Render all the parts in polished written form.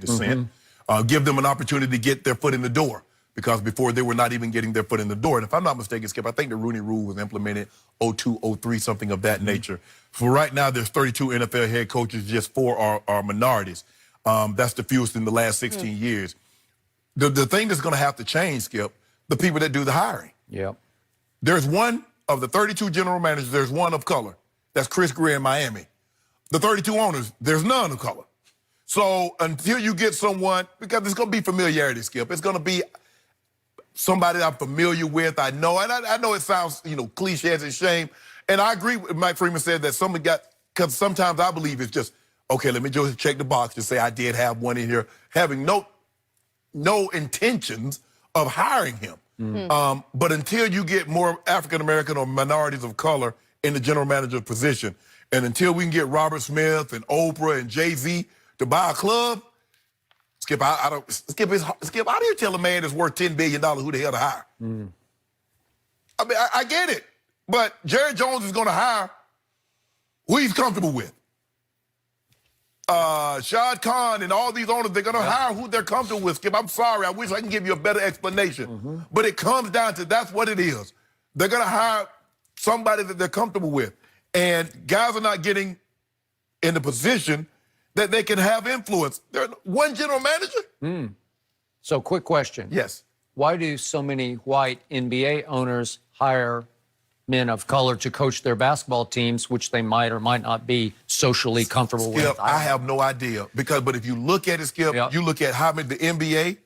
descent. Give them an opportunity to get their foot in the door, because before they were not even getting their foot in the door. And if I'm not mistaken, Skip, I think the Rooney Rule was implemented 02, 03, something of that nature. For right now, there's 32 NFL head coaches, just 4 are minorities. That's the fewest in the last 16 years. The thing that's going to have to change, Skip, the people that do the hiring. Yep. There's one of the 32 general managers, there's one of color. That's Chris Greer in Miami. The 32 owners, there's none of color. So until you get someone, because it's going to be familiarity, Skip. It's going to be somebody I'm familiar with, I know. And I know it sounds, cliche as a shame. And I agree with Mike Freeman said that someone got, because sometimes I believe it's just, okay, let me just check the box to say I did have one in here, having no intentions of hiring him. But until you get more African-American or minorities of color in the general manager position, and until we can get Robert Smith and Oprah and Jay-Z to buy a club, Skip, how do you tell a man that's worth $10 billion who the hell to hire? I mean, I get it, but Jerry Jones is going to hire who he's comfortable with. Shad Khan and all these owners, they're going to hire who they're comfortable with. Skip, I'm sorry. I wish I can give you a better explanation. But it comes down to that's what it is. They're going to hire somebody that they're comfortable with. And guys are not getting in the position that they can have influence. They're one general manager? So quick question. Yes. Why do so many white NBA owners hire men of color to coach their basketball teams, which they might or might not be socially comfortable Skip, with? I have no idea. But if you look at it, Skip, you look at how many, the NBA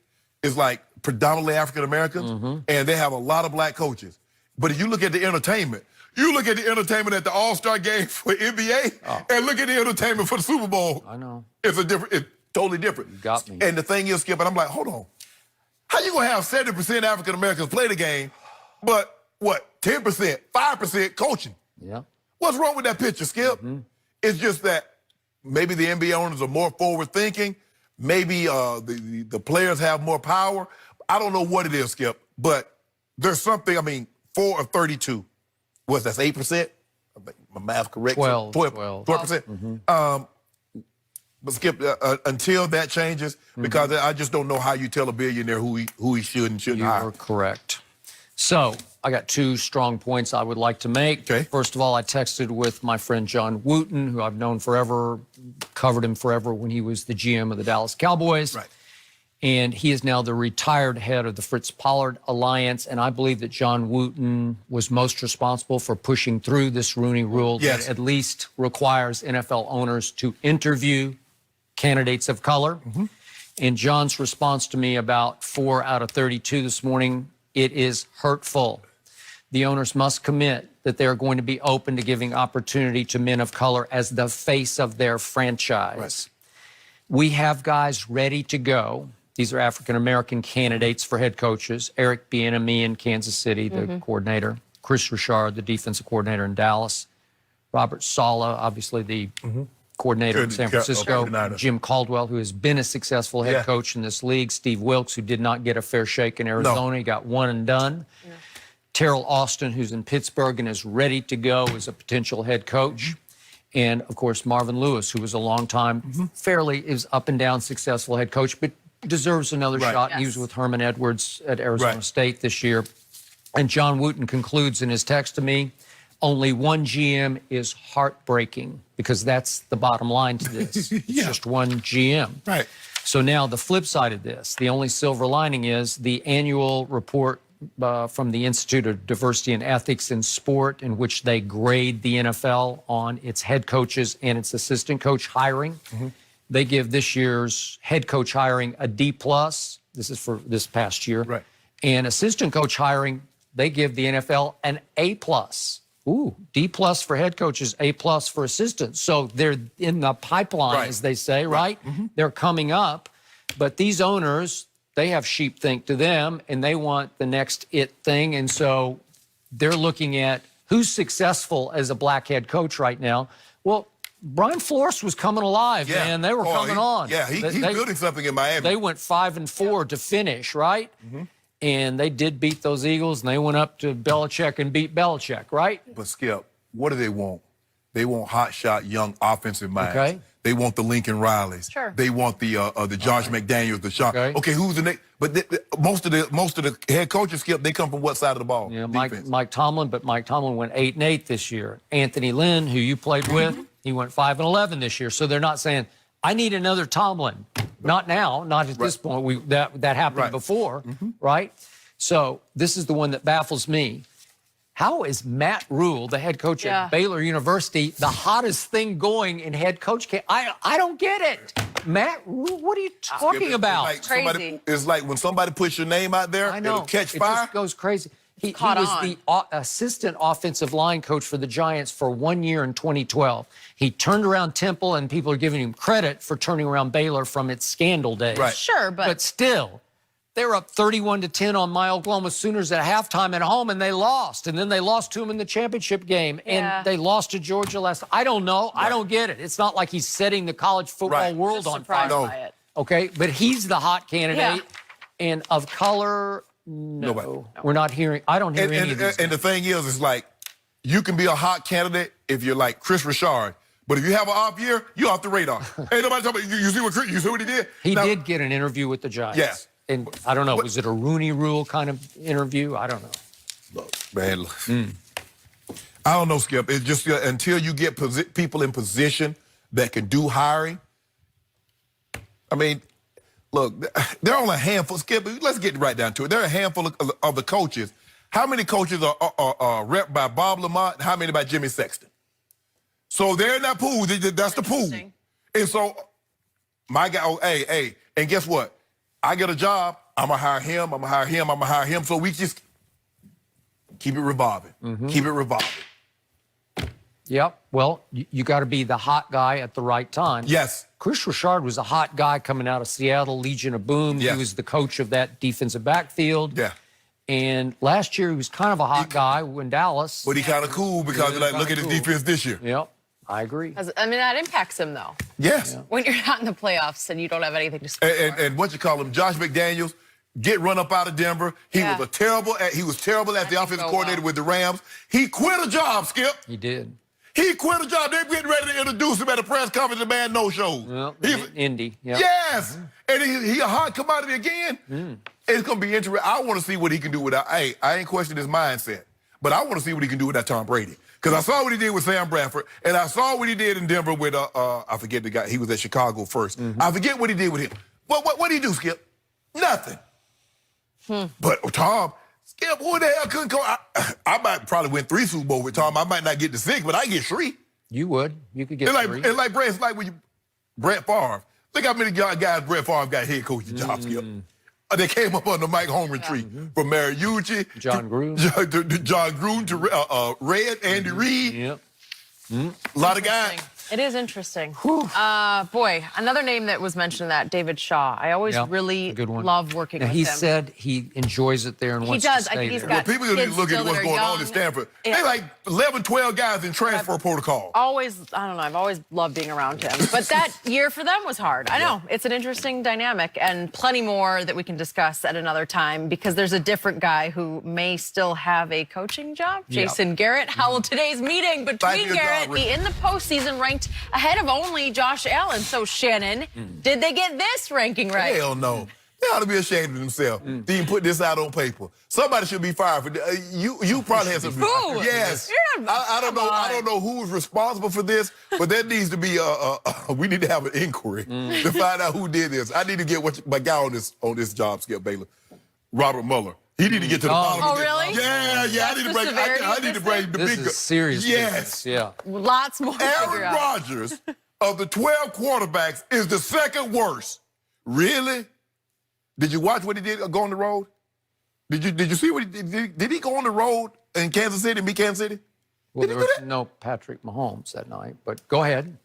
is like predominantly African-Americans, and they have a lot of black coaches. But if you look at the entertainment, you look at the entertainment at the All-Star game for NBA, and look at the entertainment for the Super Bowl. I know. It's totally different. You got me. And the thing is, Skip, and I'm like, hold on. How you gonna have 70% African-Americans play the game, but what, 10%, 5% coaching? Yeah. What's wrong with that picture, Skip? It's just that maybe the NBA owners are more forward-thinking. Maybe the players have more power. I don't know what it is, Skip, but there's something, 4 of 32. What's that, 8%? My math correct? 12%. But Skip, until that changes, because I just don't know how you tell a billionaire who he should and shouldn't hire. You are correct. So I got 2 strong points I would like to make. Okay. First of all, I texted with my friend John Wooten, who I've known forever, covered him forever when he was the GM of the Dallas Cowboys. Right. And he is now the retired head of the Fritz Pollard Alliance. And I believe that John Wooten was most responsible for pushing through this Rooney Rule that at least requires NFL owners to interview candidates of color. And John's response to me about 4 out of 32 this morning, it is hurtful. The owners must commit that they are going to be open to giving opportunity to men of color as the face of their franchise. Right. We have guys ready to go. These are African-American candidates for head coaches. Eric Bieniemy in Kansas City, the coordinator. Chris Richard, the defensive coordinator in Dallas. Robert Saleh, obviously the coordinator in San Francisco. Jim Caldwell, who has been a successful head coach in this league. Steve Wilkes, who did not get a fair shake in Arizona. He got one and done. Terrell Austin, who's in Pittsburgh and is ready to go as a potential head coach. And, of course, Marvin Lewis, who was a long time, is up and down successful head coach, but deserves another shot. He was with Herman Edwards at Arizona State this year. And John Wooten concludes in his text to me, only one GM is heartbreaking, because that's the bottom line to this. It's just one GM. Right. So now the flip side of this, the only silver lining is the annual report from the Institute of Diversity and Ethics in Sport, in which they grade the NFL on its head coaches and its assistant coach hiring. They give this year's head coach hiring a D+. This is for this past year. Right. And assistant coach hiring, they give the NFL an A+. Ooh, D+ for head coaches, A+ for assistants. So they're in the pipeline, as they say, right? They're coming up. But these owners, they have sheepthink to them, and they want the next it thing. And so they're looking at who's successful as a black head coach right now. Well, Brian Flores was coming alive, man. They were coming on. Yeah, he's building something in Miami. They went 5-4 to finish, right? And they did beat those Eagles, and they went up to Belichick and beat Belichick, right? But, Skip, what do they want? They want hotshot, young offensive minds. They want the Lincoln Rileys. Sure. They want the Josh McDaniels, the Sean. Okay, who's the next? But most of the head coaches, Skip, they come from what side of the ball? Yeah, Mike Tomlin, but Mike Tomlin went 8-8 this year. Anthony Lynn, who you played with, he went 5-11 this year. So they're not saying, I need another Tomlin. Not now, not at this point. That happened before, right? So this is the one that baffles me. How is Matt Rule, the head coach at Baylor University, the hottest thing going in head coach camp? I don't get it. Matt Rule, what are you talking about? Crazy. It's like when somebody puts your name out there, I know. it'll catch it fire. Just goes crazy. He was the assistant offensive line coach for the Giants for 1 year in 2012. He turned around Temple, and people are giving him credit for turning around Baylor from its scandal days. Right. Sure, but still, they were up 31-10 on my Oklahoma Sooners at halftime at home, and they lost. And then they lost to them in the championship game, and they lost to Georgia last. I don't know. I don't get it. It's not like he's setting the college football world on fire. By it. Okay, but he's the hot candidate, and of color. No, we're not hearing. I don't hear any of these. And the thing is, it's like you can be a hot candidate if you're like Chris Richard, but if you have an off year, you're off the radar. Ain't nobody talking about you. See what he did? He did get an interview with the Giants. Yes. And I don't know, was it a Rooney Rule kind of interview? I don't know. Look, man, I don't know, Skip. It's just until you get people in position that can do hiring. I mean, look, there are only a handful. Skip, let's get right down to it. There are a handful of the coaches. How many coaches are rep by Bob Lamont? How many by Jimmy Sexton? So they're in that pool. That's the pool. And so my guy, hey, and guess what? I get a job, I'm going to hire him, I'm going to hire him, I'm going to hire him. So we just keep it revolving. Keep it revolving. Yep. Well, you got to be the hot guy at the right time. Yes. Chris Richard was a hot guy coming out of Seattle, Legion of Boom. Yes. He was the coach of that defensive backfield. Yeah. And last year he was kind of a hot guy in Dallas. But he kind of cool because look at his defense this year. Yep. I agree. I mean, that impacts him, though. Yes. Yeah. When you're not in the playoffs and you don't have anything to score. And what you call him, Josh McDaniels, get run up out of Denver. He was terrible as the offensive coordinator with the Rams. He quit a job, Skip. He did. He quit a job. They're getting ready to introduce him at a press conference. The man no shows. Well, Indy. Yep. Yes. And he a hot commodity again. It's going to be interesting. I want to see what he can do without. Hey, I ain't questioning his mindset, but I want to see what he can do without Tom Brady. Because I saw what he did with Sam Bradford, and I saw what he did in Denver with, I forget the guy. He was at Chicago first. I forget what he did with him. What did he do, Skip? Nothing. But Tom, Skip, who the hell couldn't go? I might probably win 3 Super Bowls with Tom. I might not get to 6, but I get 3. You would. You could get 3. It's like when Brett Favre. Look how many guys Brett Favre got head coaching jobs, Skip. They came up on the Mike Holmgren tree from Mariucci, John Gruden, John Gruden to Red, Andy Reid. Yep. A lot of guys. It is interesting. Boy, another name that was mentioned, that David Shaw. I always really love working with him. He said he enjoys it there and wants to stay he's there. got People need to look at what's going on in Stanford. They like 11, 12 guys in transfer protocol. I don't know. I've always loved being around him. But that year for them was hard. I know. It's an interesting dynamic, and plenty more that we can discuss at another time, because there's a different guy who may still have a coaching job. Jason Garrett. How will today's meeting between Garrett be in the postseason ranked ahead of only Josh Allen? So, Shannon, did they get this ranking right? Hell no. They ought to be ashamed of themselves. They even put this out on paper. Somebody should be fired for this. You probably had some. Who? Yes. I don't know who's responsible for this, but there needs to be we need to have an inquiry to find out who did this. I need to get my guy on this job, Skip Baylor, Robert Mueller. He need to get to the bottom of this. Oh, really? Yeah. I need to bring the big. This is serious. Yes. Yeah. Lots more to figure Aaron out. Rodgers, of the 12 quarterbacks, is the second worst. Really? Did you watch what he did go on the road? Did you see what he did? Did he go on the road in Kansas City and beat Kansas City? Well, there was no Patrick Mahomes that night, but go ahead.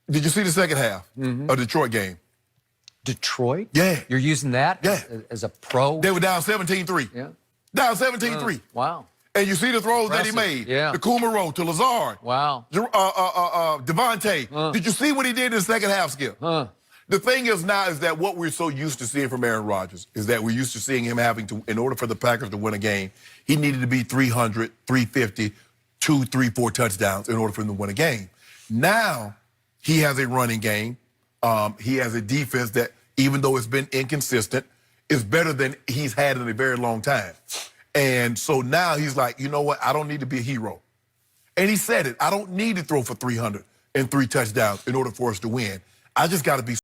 Did you see the second half of the Detroit game? Detroit? Yeah. You're using that as a pro? They were down 17-3. Yeah. Down 17-3. Wow. And you see the throws that he made. Yeah. The Kumaro to Lazard. Wow. Devontae. Did you see what he did in the second half, Skip? The thing is now is that what we're so used to seeing from Aaron Rodgers is that we're used to seeing him having to, in order for the Packers to win a game, he needed to be 300, 350, 2, 3, 4 touchdowns in order for him to win a game. Now, He has a running game. He has a defense that, even though it's been inconsistent, is better than he's had in a very long time. And so now he's like, you know what? I don't need to be a hero. And he said it. I don't need to throw for 300 and 3 touchdowns in order for us to win. I just got to be